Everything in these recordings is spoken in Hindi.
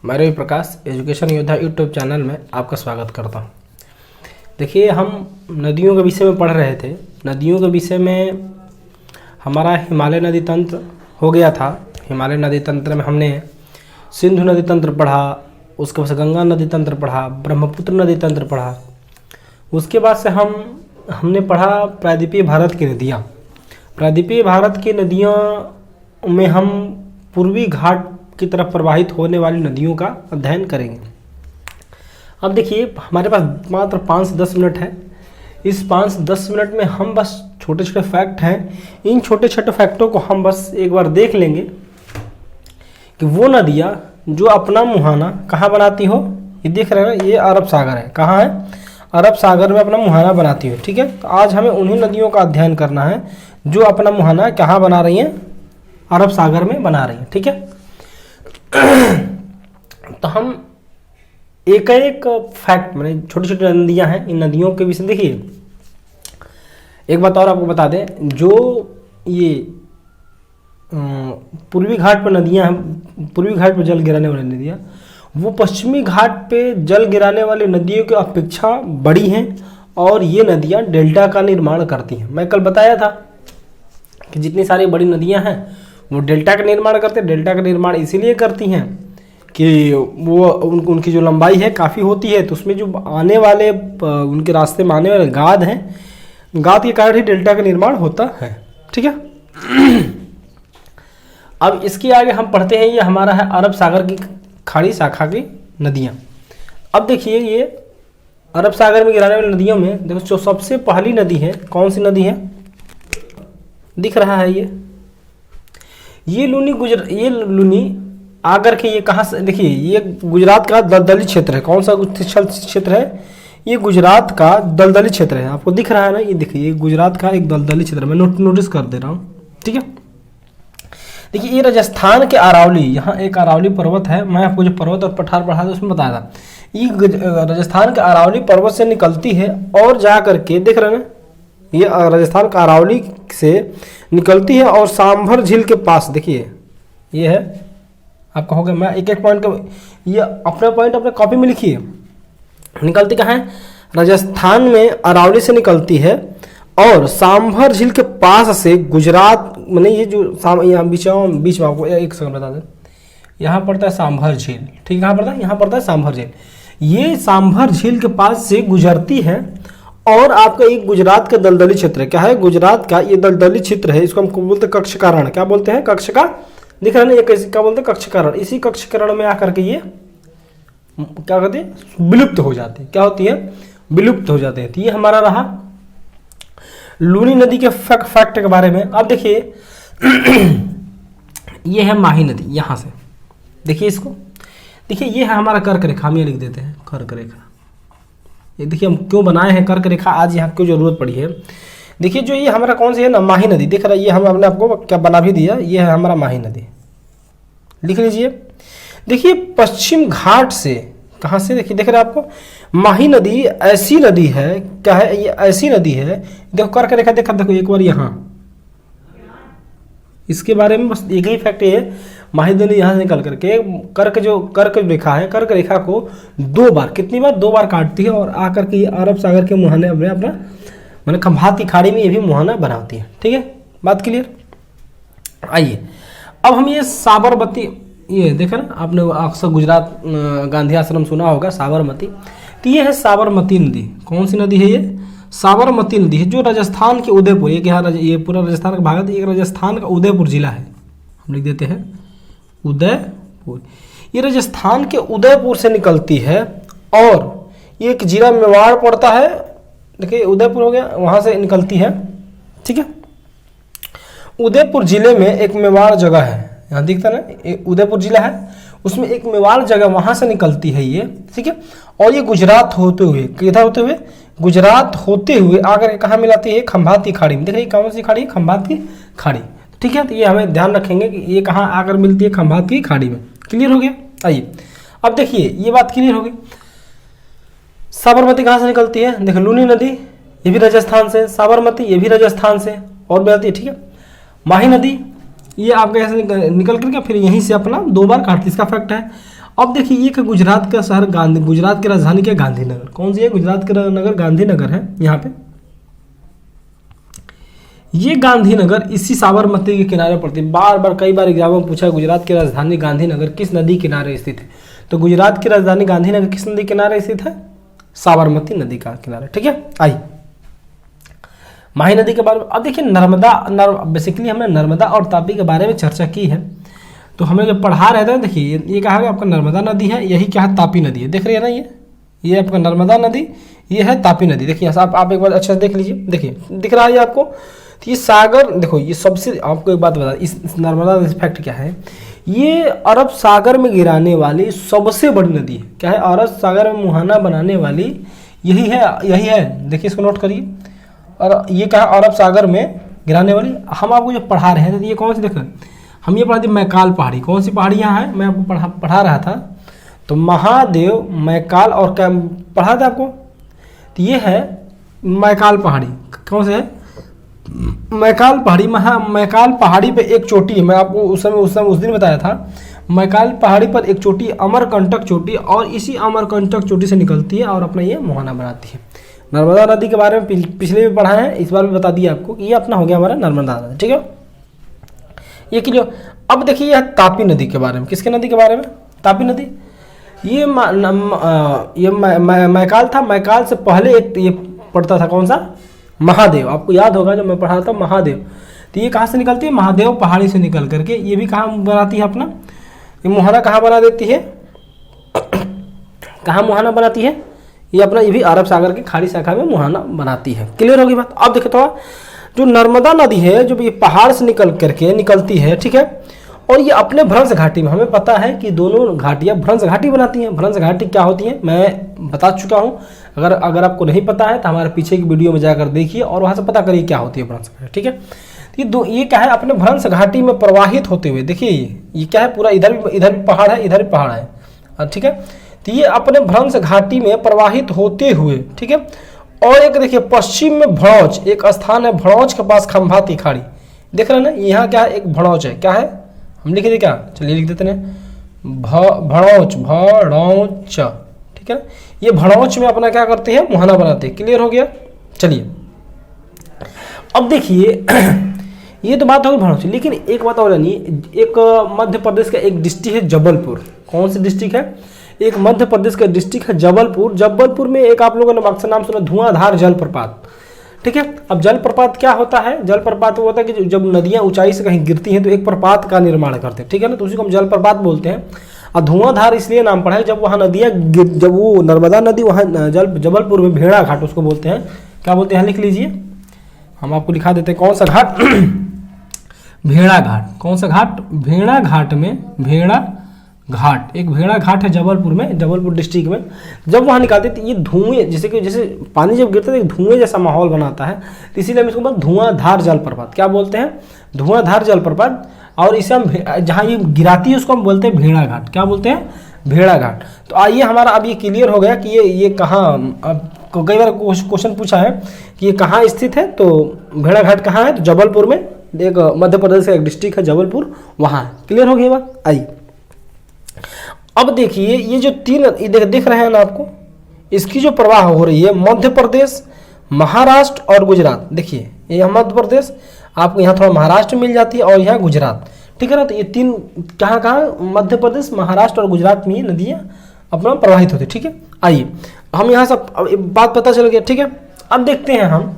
मैं रवि प्रकाश एजुकेशन योद्धा यूट्यूब चैनल में आपका स्वागत करता हूं। देखिए, हम नदियों के विषय में पढ़ रहे थे। नदियों के विषय में हमारा हिमालय नदी तंत्र हो गया था। हिमालय नदी तंत्र में हमने सिंधु नदी तंत्र पढ़ा, उसके बाद से गंगा नदी तंत्र पढ़ा, ब्रह्मपुत्र नदी तंत्र पढ़ा। उसके बाद से हमने पढ़ा प्रायद्वीपीय भारत की नदियाँ। प्रायद्वीपीय भारत की नदियों में हम पूर्वी घाट की तरफ प्रवाहित होने वाली नदियों का अध्ययन करेंगे। अब देखिए, हमारे पास मात्र 5 से 10 मिनट है। इस 5 से 10 मिनट में हम बस छोटे छोटे फैक्ट हैं, इन छोटे छोटे फैक्टों को हम बस एक बार देख लेंगे कि वो नदियाँ जो अपना मुहाना कहाँ बनाती हो। ये देख रहे हैं, ये अरब सागर है। कहाँ है? अरब सागर में अपना मुहाना बनाती हो। ठीक है, तो आज हमें उन्हीं नदियों का अध्ययन करना है जो अपना मुहाना कहाँ बना रही हैं? अरब सागर में बना रही हैं। ठीक है, तो हम एक एक फैक्ट, मैंने छोटी छोटी नदियां हैं, इन नदियों के विषय देखिए। एक बात और आपको बता दें, जो ये पूर्वी घाट पर नदियां हैं, पूर्वी घाट पर जल गिराने वाली नदियां, वो पश्चिमी घाट पे जल गिराने वाली नदियों की अपेक्षा बड़ी हैं और ये नदियां डेल्टा का निर्माण करती हैं। मैं कल बताया था कि जितनी सारी बड़ी नदियां हैं वो डेल्टा का निर्माण करते हैं। डेल्टा का निर्माण इसीलिए करती हैं कि वो उनकी जो लंबाई है काफ़ी होती है, तो उसमें जो आने वाले उनके रास्ते में आने वाले गाद हैं, गाद के कारण ही डेल्टा का निर्माण होता है। ठीक है, अब इसके आगे हम पढ़ते हैं, ये हमारा है अरब सागर की खाड़ी शाखा की नदियाँ। अब देखिए, ये अरब सागर में गिराने वाली नदियों में देखो, जो सबसे पहली नदी है, कौन सी नदी है? दिख रहा है ये लूनी आगर के, ये कहाँ से? देखिए, ये गुजरात का दलदली क्षेत्र है। कौन सा क्षेत्र है? ये गुजरात का दलदली क्षेत्र है। आपको दिख रहा है ना, ये देखिए, ये गुजरात का एक दलदली क्षेत्र है। मैं नोटिस कर दे रहा हूँ। ठीक है, देखिए, ये राजस्थान के अरावली, यहाँ एक अरावली पर्वत है। मैं आपको जो पर्वत और पठार पढ़ा था उसमें बताया था, ये राजस्थान के अरावली पर्वत से निकलती है और जा करके, देख रहे हैं ना, ये राजस्थान का अरावली से निकलती है और सांभर झील के पास, देखिए ये है आपका हो गया। मैं एक एक पॉइंट का, ये अपना पॉइंट अपने कॉपी में लिखिए। निकलती कहाँ है? राजस्थान में अरावली से निकलती है और सांभर झील के पास से गुजरात, मैंने ये जो यहाँ बीच में आपको एक सेकंड बता दें, यहाँ पड़ता है सांभर झील। ठीक है, कहाँ पड़ता है? यहाँ पड़ता है सांभर झील। ये सांभर झील के पास से गुजरती है और आपका एक गुजरात का दलदली क्षेत्र है। क्या है? गुजरात का ये दलदली क्षेत्र है। इसको हम बोलते हैं कक्षकारण। क्या बोलते हैं? कक्ष का, दिख रहा है ना, ये कैसे क्या बोलते हैं? कक्षकारण। इसी कक्षकारण में आकर के ये क्या कहते हैं? विलुप्त हो जाते हैं। क्या होती है? विलुप्त हो जाते हैं। तो ये हमारा रहा लूनी नदी के फैक्ट के बारे में। अब देखिए, ये है माही नदी। यहाँ से देखिए इसको, देखिए ये है हमारा कर्क रेखा। हम ये लिख देते हैं कर्क रेखा। ये देखिए हम क्यों बनाए हैं कर्क रेखा, आज यहाँ क्यों जरूरत पड़ी है। देखिए, जो ये हमारा कौन सी है ना, माही नदी, दिख रहा है, ये हमने आपको क्या बना भी दिया, ये है हमारा माही नदी। लिख लीजिए। देखिए, पश्चिम घाट से, कहाँ से? देखिए, देख रहे हैं आपको, माही नदी ऐसी नदी है। क्या है? ये ऐसी नदी है, देखो कर्क रेखा, देखो एक बार यहाँ, इसके बारे में बस एक ही फैक्ट है। माही नदी यहाँ से निकल करके कर्क रेखा है, कर्क रेखा को 2 बार, कितनी बार? 2 बार काटती है और आकर के अरब सागर के मुहाने में अपना, मैंने खंभात की खाड़ी में ये भी मुहाना बनाती है। ठीक है, बात क्लियर? आइए, अब हम ये साबरमती, ये देखा ना आपने अक्सर गुजरात गांधी आश्रम सुना होगा, साबरमती। तो ये है साबरमती नदी। कौन सी नदी है ये? साबरमती नदी है, जो राजस्थान के उदयपुर, ये पूरा राजस्थान का भाग है, एक राजस्थान का उदयपुर जिला है। हम लिख देते हैं उदयपुर। ये राजस्थान के उदयपुर से निकलती है और ये एक जिला मेवाड़ पड़ता है। देखिए, उदयपुर हो गया, वहां से निकलती है। ठीक है, उदयपुर जिले में एक मेवाड़ जगह है, यहाँ दिखता है ना, उदयपुर जिला है, उसमें एक मेवाड़ जगह, वहां से निकलती है ये। ठीक है, और ये गुजरात होते हुए, किधर होते हुए? गुजरात होते हुए आकर कहाँ मिलाती है? खंभात की खाड़ी में। देखिए कौन सी खाड़ी है? खंभात की खाड़ी। ठीक है, तो ये हमें ध्यान रखेंगे कि ये कहाँ आकर मिलती है? खंभात की खाड़ी में। क्लियर हो गया? आइए, अब देखिए, ये बात क्लियर हो गई। साबरमती कहाँ से निकलती है? देखो, लूनी नदी, ये भी राजस्थान से। साबरमती, ये भी राजस्थान से और मिलती है। ठीक है, माही नदी, ये आपका ऐसे निकल करके फिर यहीं से अपना 2 बार काटती, इसका फैक्ट है। अब देखिए ये का गुजरात का शहर गांधी, गुजरात की राजधानी क्या गांधीनगर, कौन सी है, गुजरात की नगर गांधीनगर है। यहाँ पे ये गांधीनगर इसी साबरमती के किनारे पड़ती है। बार बार कई बार एग्जाम में पूछा है गुजरात की राजधानी गांधीनगर किस नदी किनारे स्थित है, तो गुजरात की राजधानी गांधीनगर किस नदी किनारे स्थित है, साबरमती नदी का किनारे। ठीक है, आई माही नदी के बारे में। अब देखिए बेसिकली हमने नर्मदा और तापी के बारे में चर्चा की है, तो हमें जब पढ़ा रहे थे देखिए ये कहा आपका नर्मदा नदी है, यही क्या है तापी नदी है, देख रहे हैं ना, ये आपका नर्मदा नदी, ये है तापी नदी। देखिए आप एक बार अच्छा से देख लीजिए, देखिए दिख रहा है आपको, तो ये सागर देखो, ये सबसे आपको एक बात बता, इस नर्मदा फैक्ट क्या है, ये अरब सागर में गिराने वाली सबसे बड़ी नदी है। क्या है, अरब सागर में मुहाना बनाने वाली यही है। देखिए इसको नोट करिए, और ये क्या है, अरब सागर में गिराने वाली। हम आपको जो पढ़ा रहे हैं तो ये कौन सी, देखो हम ये पढ़ा थी मैकाल पहाड़ी, कौन सी पहाड़ी यहाँ है, मैं आपको पढ़ा रहा था, तो महादेव, मैकाल और क्या पढ़ा था आपको, तो ये है मैकाल पहाड़ी। कौन से है, मैकाल पहाड़ी। मैकाल पहाड़ी पे एक चोटी है, मैं आपको उस दिन बताया था, मैकाल पहाड़ी पर एक चोटी अमरकंटक चोटी, और इसी अमरकंटक चोटी से निकलती है और अपना ये मुहाना बनाती है। नर्मदा नदी के बारे में पिछले भी पढ़ा है, इस बार भी बता दिया आपको कि ये अपना हो गया हमारा नर्मदा नदी। ठीक है, ये कि जो अब देखिए यह तापी नदी के बारे में, किसके नदी के बारे में, तापी नदी। ये मैकाल था, मैकाल से पहले एक ये पड़ता था कौन सा, महादेव। आपको याद होगा जब मैं पढ़ा था महादेव, तो ये कहाँ से निकलती है, महादेव पहाड़ी से निकल करके ये भी कहाँ बनाती है अपना, ये मुहाना कहाँ बना देती है, कहाँ मुहाना बनाती है, ये अपना ये भी अरब सागर की खाड़ी शाखा में मुहाना बनाती है। क्लियर होगी बात। अब देखो तो जो नर्मदा नदी है जो ये पहाड़ से निकलती है, ठीक है, और ये अपने भ्रंश घाटी में, हमें पता है कि दोनों घाटियाँ भ्रंश घाटी बनाती हैं। भ्रंश घाटी क्या होती है मैं बता चुका हूँ, अगर आपको नहीं पता है तो हमारे पीछे की वीडियो में जाकर देखिए और वहाँ से पता करिए क्या होती है भ्रंश घाटी। ठीक है, ये क्या है, अपने भ्रंश घाटी में प्रवाहित होते हुए, देखिए ये क्या है, पूरा इधर भी पहाड़ है, इधर भी पहाड़ है, ठीक है, तो ये अपने भ्रंश घाटी में प्रवाहित होते हुए, ठीक है, और एक देखिए पश्चिम में भड़ौच, एक स्थान है भड़ौच के पास खंभाती खाड़ी, देख रहे हैं ना, यहाँ क्या है, एक भड़ौच है, क्या है, हम लिख दें क्या, चलिए लिख देते हैं भड़ौच, ठीक है, ये भड़ौच में अपना क्या करते हैं, मुहाना बनाते हैं। क्लियर हो गया। चलिए अब देखिए ये तो बात होगी भड़ौच, लेकिन एक बात और जानिए, एक मध्य प्रदेश का एक डिस्ट्रिक्ट है जबलपुर। कौन सी डिस्ट्रिक्ट है, एक मध्य प्रदेश का डिस्ट्रिक्ट है जबलपुर। जबलपुर में एक आप लोगों ने अक्सर नाम सुना धुआंधार जलप्रपात। ठीक है, अब जलप्रपात क्या होता है, जलप्रपात वो होता है कि जब नदियां ऊंचाई से कहीं गिरती हैं तो एक प्रपात का निर्माण करते हैं, ठीक है ना, तो उसी को हम जलप्रपात बोलते हैं। और धुआंधार इसलिए नाम पड़ा है जब वहाँ नदियाँ, जब वो नर्मदा नदी वहाँ जबलपुर में भेड़ा घाट उसको बोलते हैं, क्या बोलते हैं, लिख लीजिए, हम आपको लिखा देते हैं कौन सा घाट भेड़ा घाट। कौन सा घाट, भेड़ा घाट में, भेड़ा घाट, एक भेड़ा घाट है जबलपुर में, जबलपुर डिस्ट्रिक्ट में। जब वहाँ निकालते तो ये धुएं, जैसे पानी जब गिरता है धुएं जैसा माहौल बनाता है, तो इसीलिए हम इसको बोलते धुआंधार जलप्रपात। क्या बोलते हैं, धुआंधार जलप्रपात। और इसे हम जहाँ ये गिराती है उसको हम बोलते हैं भेड़ा घाट। क्या बोलते हैं, भेड़ा घाट। तो आइए हमारा अब ये क्लियर हो गया कि ये कहाँ, अब कई बार क्वेश्चन पूछा है कि ये कहाँ स्थित है, तो भेड़ा घाट कहाँ है, तो जबलपुर में, एक मध्य प्रदेश का एक डिस्ट्रिक्ट है जबलपुर, वहाँ। क्लियर हो गई बात। आइए अब देखिए ये जो तीन दिख रहे हैं ना आपको, इसकी जो प्रवाह हो रही है मध्य प्रदेश, महाराष्ट्र और गुजरात। देखिए ये मध्य प्रदेश, आपको यहाँ थोड़ा महाराष्ट्र मिल जाती है और यहाँ गुजरात, ठीक है ना। तो ये तीन कहाँ मध्य प्रदेश, महाराष्ट्र और गुजरात में ये नदियाँ अपना प्रवाहित होती है। ठीक है, आइए हम यहाँ से बात पता चल गया। ठीक है, अब देखते हैं हम,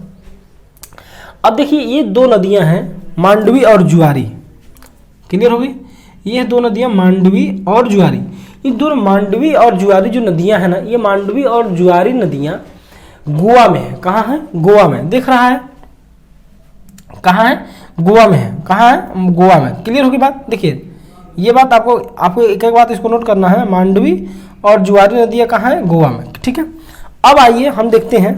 अब देखिए ये दो नदियाँ हैं मांडवी और जुआरी। क्लियर हो गई, ये दो नदियाँ मांडवी और जुआरी। ये दोनों मांडवी और जुआरी जो नदियाँ हैं ना, ये मांडवी और जुआरी नदियाँ गोवा में है। कहाँ है, गोवा में, दिख रहा है, कहाँ है, गोवा में है। कहाँ है, गोवा में। क्लियर होगी बात। देखिए ये बात आपको एक एक बात इसको नोट करना है, मांडवी और जुआरी नदियाँ कहाँ है, गोवा में। ठीक है, अब आइए हम देखते हैं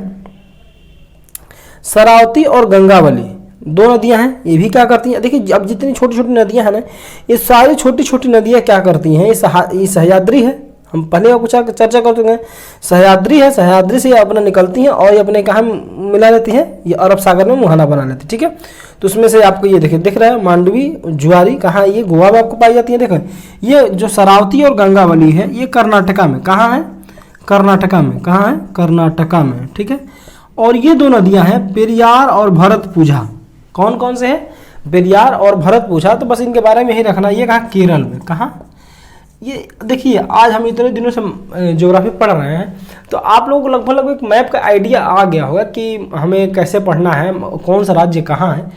शरावती और गंगावली दो नदियां हैं, ये भी क्या करती हैं। देखिए अब जितनी छोटी छोटी नदियां हैं ना, ये सारी छोटी छोटी नदियां क्या करती हैं, ये सह्याद्री है, हम पहले कुछ चर्चा कर चुके हैं, सह्याद्री है, सह्याद्री से ये अपना निकलती हैं और ये अपने कहाँ मिला लेती हैं, ये अरब सागर में मुहाना बना लेती है। ठीक है, तो उसमें से आपको ये देखिए दिख रहा है मांडवी, जुआरी कहाँ है, ये गोवा में आपको पाई जाती है। देखो ये जो शरावती और गंगावली है ये कर्नाटका में, कहाँ है, कर्नाटका में, कहाँ है, कर्नाटका में, ठीक है। और ये दो नदियां हैं पेरियार और भरतपुझा, कौन कौन से हैं, पेरियार और भरतपुझा। तो बस इनके बारे में ही रखना। ये कहाँ, केरल में, कहाँ, ये देखिए आज हम इतने दिनों से ज्योग्राफी पढ़ रहे हैं तो आप लोगों को लगभग एक मैप का आइडिया आ गया होगा कि हमें कैसे पढ़ना है, कौन सा राज्य कहाँ है।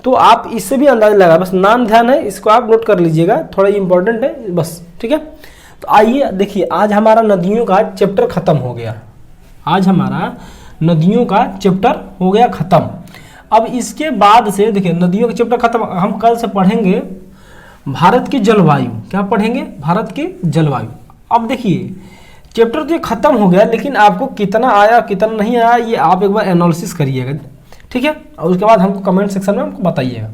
तो आप इससे भी अंदाजा लगा, बस नाम ध्यान है, इसको आप नोट कर लीजिएगा, थोड़ा इंपॉर्टेंट है बस, ठीक है। तो आइए देखिए, आज हमारा नदियों का चैप्टर खत्म हो गया, आज हमारा नदियों का चैप्टर हो गया खत्म। अब इसके बाद से देखिए नदियों का चैप्टर खत्म, हम कल से पढ़ेंगे भारत की जलवायु। क्या पढ़ेंगे, भारत की जलवायु। अब देखिए चैप्टर तो ये खत्म हो गया, लेकिन आपको कितना आया कितना नहीं आया ये आप एक बार एनालिसिस करिएगा, ठीक है, और उसके बाद हमको कमेंट सेक्शन में हमको बताइएगा।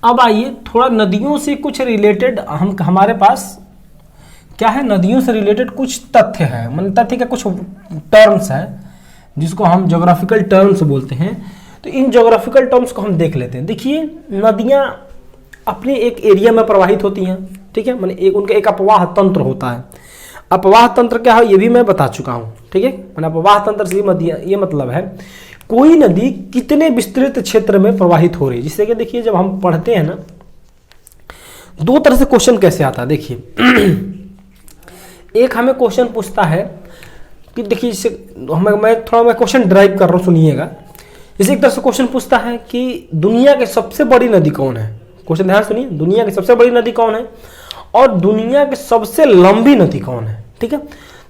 अब आइए थोड़ा नदियों से कुछ रिलेटेड हमारे पास क्या है, नदियों से रिलेटेड कुछ तथ्य है, मतलब तथ्य का कुछ टर्म्स है जिसको हम ज्योग्राफिकल टर्म्स बोलते हैं। तो इन ज्योग्राफिकल टर्म्स को हम देख लेते हैं। देखिए नदियाँ अपने एक एरिया में प्रवाहित होती हैं, ठीक है, मैंने एक उनका एक अपवाह तंत्र होता है। अपवाह तंत्र क्या है ये भी मैं बता चुका हूँ, ठीक है। मैंने अपवाह तंत्र से ये मतलब है कोई नदी कितने विस्तृत क्षेत्र में प्रवाहित हो रही है। जिससे कि देखिए जब हम पढ़ते हैं ना, दो तरह से क्वेश्चन कैसे आता है। देखिए एक हमें क्वेश्चन पूछता है कि देखिए मैं क्वेश्चन ड्राइव कर रहा हूँ, सुनिएगा। जैसे एक तरह से क्वेश्चन पूछता है कि दुनिया की सबसे बड़ी नदी कौन है। क्वेश्चन ध्यान सुनिए, दुनिया की सबसे बड़ी नदी कौन है और दुनिया की सबसे लंबी नदी कौन है, ठीक है।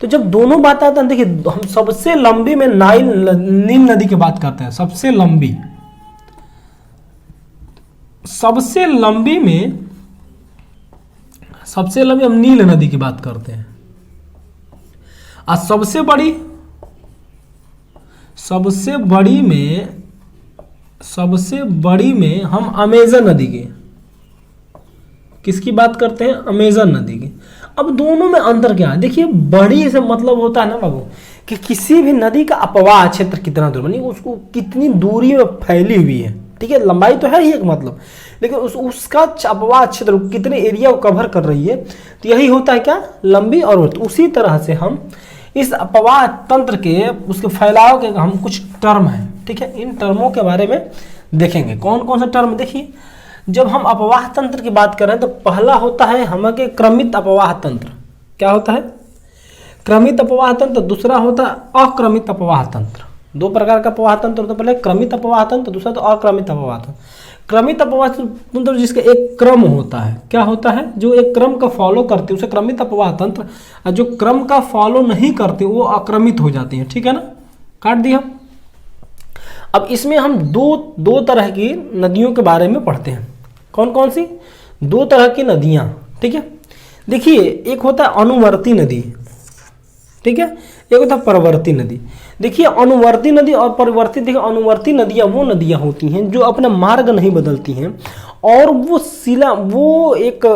तो जब दोनों बात आते हैं, देखिए हम सबसे लंबी में नील नदी की बात करते हैं, सबसे लंबी हम नील नदी की बात करते हैं। और सबसे बड़ी में हम अमेजन नदी की, किसकी बात करते हैं, अमेजन नदी की। अब दोनों में अंतर क्या है, देखिए बड़ी से मतलब होता है ना बाबू कि किसी भी नदी का अपवाह क्षेत्र कितना दूर, यानी उसको कितनी दूरी में फैली हुई है, ठीक है। लंबाई तो है ही एक मतलब, लेकिन उसका अपवाह क्षेत्र कितने एरिया को कवर कर रही है, तो यही होता है क्या, लंबी और वृत्त। उसी तरह से हम इस अपवाह तंत्र के उसके फैलाव के हम कुछ टर्म हैं, ठीक है, इन टर्मों के बारे में देखेंगे। कौन कौन सा टर्म, देखिए जब हम अपवाह तंत्र की बात कर रहे हैं तो पहला होता है हमारे क्रमित अपवाह तंत्र। क्या होता है, क्रमित अपवाह तंत्र। दूसरा होता है अक्रमित अपवाह तंत्र। दो प्रकार का अपवाह तंत्र होता है, पहले क्रमित अपवाह तंत्र, दूसरा तो अक्रमित अपवाह तंत्र। क्रमित अपवाह तंत्र जिसका एक क्रम होता है, क्या होता है, जो एक क्रम का फॉलो करते हैं उसे क्रमित अपवाह तंत्र, और जो क्रम का फॉलो नहीं करते वो अक्रमित हो जाती हैं, ठीक है ना, काट दिया। अब इसमें हम दो तरह की नदियों के बारे में पढ़ते हैं। कौन कौन सी, दो तरह की नदियां, ठीक है। देखिए एक होता है अनुवर्ती नदी, ठीक है, एक होता है परवर्ती नदी। देखिए अनुवर्ती नदी और परिवर्ती, देखिए अनुवर्ती नदियां वो नदियां होती हैं जो अपना मार्ग नहीं बदलती हैं और वो एक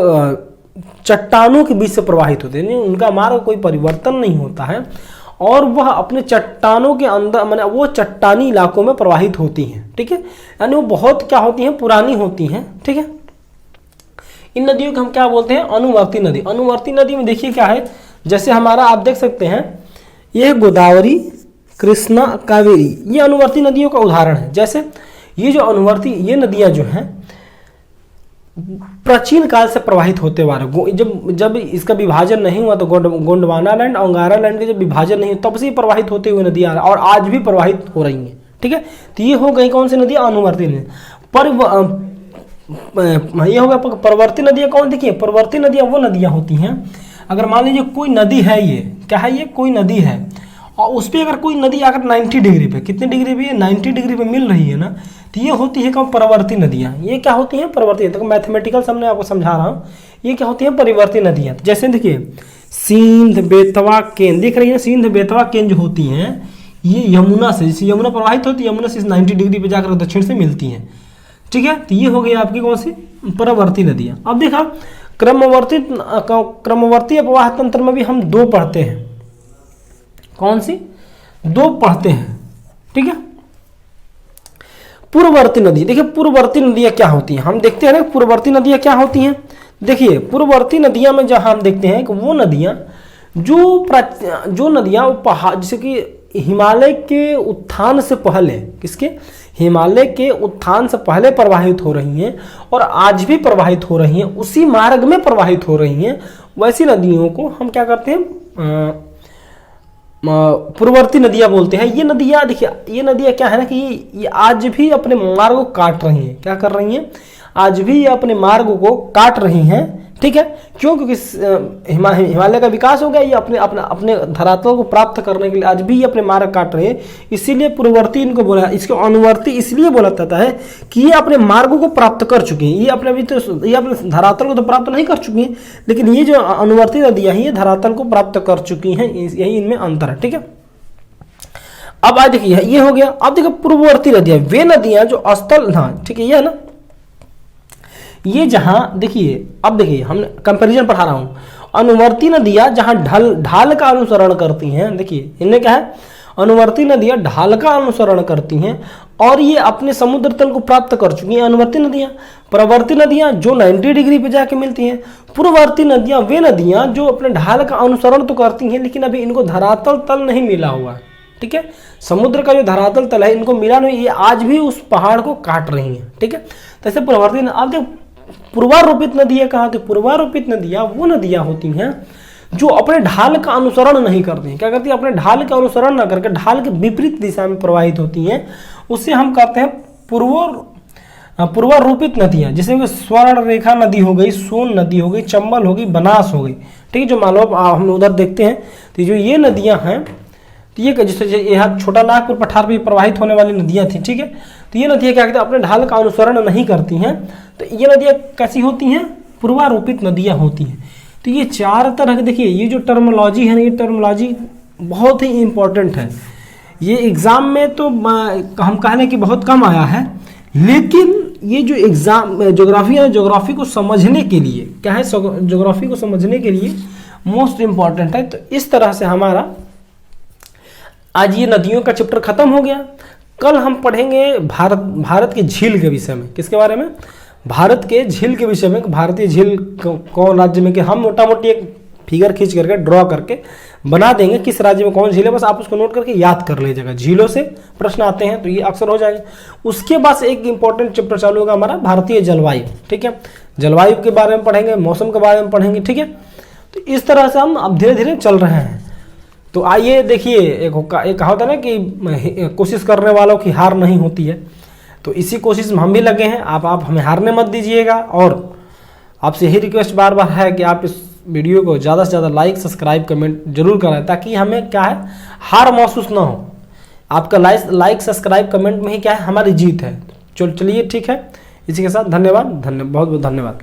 चट्टानों के बीच से प्रवाहित होते हैं, उनका मार्ग कोई परिवर्तन नहीं होता है और वह अपने चट्टानों के अंदर माने वो चट्टानी इलाकों में प्रवाहित होती हैं, ठीक है, यानी वो बहुत क्या होती हैं, पुरानी होती हैं, ठीक है। इन नदियों को हम क्या बोलते हैं, अनुवर्ती नदी। अनुवर्ती नदी में देखिए क्या है, जैसे हमारा आप देख सकते हैं ये गोदावरी, कृष्णा, कावेरी, ये अनुवर्ती नदियों का उदाहरण है। जैसे ये जो अनुवर्ती ये नदियां जो हैं प्राचीन काल से प्रवाहित होते हुए जब इसका विभाजन नहीं हुआ तो गोंडवाना लैंड और अंगारा लैंड के जब विभाजन नहीं तब से प्रवाहित होते हुए नदियां और आज भी प्रवाहित हो रही हैं, ठीक है। तो ये हो गई कौन सी नदियां, अनुवर्ती नदी। ये हो गया परवर्ती नदियां कौन, देखिए परवर्ती नदियां वो नदियां होती हैं, अगर मान लीजिए कोई नदी है, ये क्या है, ये कोई नदी है और उस पर अगर कोई नदी अगर 90 डिग्री पे, कितने डिग्री पे, 90 डिग्री पे मिल रही है ना, तो ये होती है कौन, परवर्ती नदियाँ। ये क्या होती हैं, परवर्ती। तो मैथमेटिकल सामने आपको समझा रहा हूँ, ये क्या होती हैं, परिवर्ती नदियाँ। जैसे देखिए सिंध, बेतवा, केन, देख रही है, सिंध, बेतवा, केन जो होती हैं ये यमुना से, जैसे यमुना प्रवाहित होती है, यमुना से 90 डिग्री पे जाकर दक्षिण से मिलती हैं, ठीक है। तो ये हो गई आपकी कौन सी, परवर्ती नदियाँ। अब देखा क्रमवर्ती अपवाह तंत्र में भी हम दो पढ़ते हैं, कौन सी, दो पढ़ते हैं, ठीक है। पूर्ववर्ती नदी, देखिए पूर्ववर्ती नदियाँ क्या होती हैं, हम देखते हैं ना पूर्ववर्ती नदियाँ क्या होती हैं। देखिए पूर्ववर्ती नदियाँ में जहाँ हम देखते हैं कि वो नदियाँ जो नदियाँ वो पहाड़, जैसे कि हिमालय के उत्थान से पहले, किसके, हिमालय के उत्थान से पहले प्रवाहित हो रही हैं और आज भी प्रवाहित हो रही हैं, उसी मार्ग में प्रवाहित हो रही हैं, वैसी नदियों को हम क्या करते हैं, पूर्ववर्ती नदियाँ बोलते हैं। ये नदियाँ देखिए, ये नदियाँ क्या है ना कि ये आज भी अपने मार्ग को काट रही हैं, क्या कर रही हैं, आज भी ये अपने मार्ग को काट रही हैं, ठीक है। क्यों, क्योंकि हिमालय का विकास हो गया, ये अपने अपने अपने धरातल को प्राप्त करने के लिए आज भी ये अपने मार्ग काट रहे हैं, इसीलिए पूर्ववर्ती इनको बोला, इसको अनुवर्ती इसलिए बोला जाता है कि ये अपने मार्गों को प्राप्त कर चुकी हैं, ये अपने धरातल को तो प्राप्त नहीं कर चुकी हैं, लेकिन ये जो अनुवर्ती नदियाँ हैं ये धरातल को प्राप्त कर चुकी हैं, यही इनमें अंतर है, ठीक है। अब आज देखिए ये हो गया। अब देखिए पूर्ववर्ती नदियाँ, वे नदियाँ जो स्थल, हाँ ठीक है, ये है ना, ये जहां देखिए, अब देखिए हम कंपैरिजन पढ़ा रहा हूं, अनुवर्ती नदियां जहां ढाल का अनुसरण करती हैं, देखिए इनमें क्या है, अनुवर्ती नदियां ढाल का अनुसरण करती हैं और ये अपने समुद्र तल को प्राप्त कर चुकी हैं, अनुवर्ती नदियां। प्रवर्ती नदियां जो 90 डिग्री पे जाके मिलती हैं। पूर्ववर्ती नदियां वे नदियां जो अपने ढाल का अनुसरण तो करती हैं लेकिन अभी इनको धरातल तल नहीं मिला हुआ है, ठीक है, समुद्र का जो धरातल तल है इनको मिला नहीं, ये आज भी उस पहाड़ को काट रही हैं, ठीक है। तो ऐसे पूर्ववर्ती, अब देखो पूर्वारोपित नदियां कहाँ होती, पूर्वारोपित नदियां वो नदियां होती हैं जो अपने ढाल का अनुसरण नहीं करती हैं, क्या करती है, अपने ढाल का अनुसरण न करके ढाल के विपरीत दिशा में प्रवाहित होती हैं, उससे हम कहते हैं पूर्वारोपित नदियां, जैसे कि स्वर्ण रेखा नदी हो गई, सोन नदी हो गई, चंबल हो गई, बनास हो गई, ठीक है, जो मालवा हम उधर देखते हैं। तो जो ये नदियां हैं, तो ये जैसे यहाँ छोटा नागपुर पठार भी प्रवाहित होने वाली नदियाँ थी, ठीक है। तो ये नदियाँ क्या कहते हैं, अपने ढाल का अनुसरण नहीं करती हैं, तो ये नदियाँ कैसी होती हैं, पूर्वारोपित नदियाँ होती हैं। तो ये चार तरह के, देखिए ये जो टर्मोलॉजी है ना, ये टर्मोलॉजी बहुत ही इंपॉर्टेंट है, ये एग्जाम में तो हम कहने की बहुत कम आया है, लेकिन ये जो एग्जाम ज्योग्राफी है, ज्योग्राफी को समझने के लिए क्या है, ज्योग्राफी को समझने के लिए मोस्ट इंपॉर्टेंट है। तो इस तरह से हमारा आज ये नदियों का चैप्टर खत्म हो गया। कल हम पढ़ेंगे भारत के झील के विषय में, किसके बारे में, भारत के झील के विषय में, भारतीय झील कौन राज्य में, कि हम मोटा मोटी एक फिगर खींच करके ड्रॉ करके बना देंगे किस राज्य में कौन झील है, बस आप उसको नोट करके याद कर लीजिएगा, झीलों से प्रश्न आते हैं तो ये अक्सर हो जाएगा। उसके बाद एक इंपॉर्टेंट चैप्टर चालू होगा हमारा भारतीय जलवायु, ठीक है, जलवायु के बारे में पढ़ेंगे, मौसम के बारे में पढ़ेंगे, ठीक है। तो इस तरह से हम अब धीरे धीरे चल रहे हैं। तो आइए देखिए, एक कहा होता है ना कि कोशिश करने वालों की हार नहीं होती है, तो इसी कोशिश में हम भी लगे हैं। आप हमें हारने मत दीजिएगा, और आपसे यही रिक्वेस्ट बार बार है कि आप इस वीडियो को ज़्यादा से ज़्यादा लाइक, सब्सक्राइब, कमेंट जरूर करें, ताकि हमें क्या है, हार महसूस ना हो। आपका लाइक सब्सक्राइब कमेंट में ही क्या है, हमारी जीत है। चलिए ठीक है, इसी के साथ धन्यवाद, बहुत बहुत धन्यवाद।